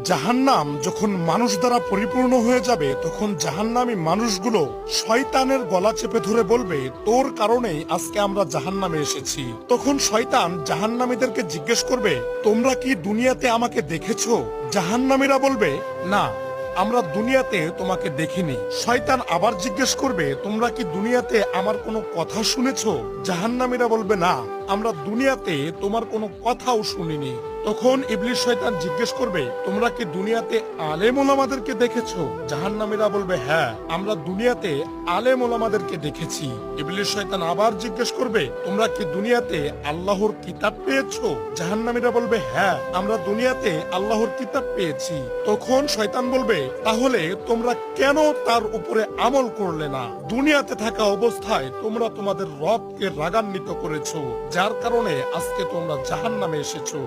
জাহান্নাম যখন মানুষ দ্বারা পরিপূর্ণ হয়ে যাবে তখন জাহান্নামী মানুষগুলো শয়তানের গলা চেপে ধরে বলবে, তোর কারণেই আজকে আমরা জাহান্নামে এসেছি। তখন শয়তান জাহান্নামীদেরকে জিজ্ঞেস করবে, তোমরা কি দুনিয়াতে আমাকে দেখেছো? জাহান্নামীরা বলবে, না, আমরা দুনিয়াতে তোমাকে দেখিনি। শয়তান আবার জিজ্ঞেস করবে, তোমরা কি দুনিয়াতে আমার কোনো কথা শুনেছো? জাহান্নামীরা বলবে, না, আমরা দুনিয়াতে তোমার কোনো কথাও শুনিনি। তখন ইবলিস শয়তান জিজ্ঞেস করবে, তোমরা কি দুনিয়াতে আলেম ওলামাদেরকে দেখেছো? জাহান্নামীরা বলবে, হ্যাঁ, আমরা দুনিয়াতে আলেম ওলামাদেরকে দেখেছি। ইবলিস শয়তান আবার জিজ্ঞেস করবে, তোমরা কি দুনিয়াতে আল্লাহর কিতাব পেয়েছো? জাহান্নামীরা বলবে, হ্যাঁ, আমরা দুনিয়াতে আল্লাহর কিতাব পেয়েছি। তখন শয়তান বলবে, তাহলে তোমরা কেন তার উপরে আমল করলে না? দুনিয়াতে থাকা অবস্থায় তোমরা তোমাদের রবকে রাগান্বিত করেছো, যার কারণে আজকে তোমরা জাহান্নামে এসেছো।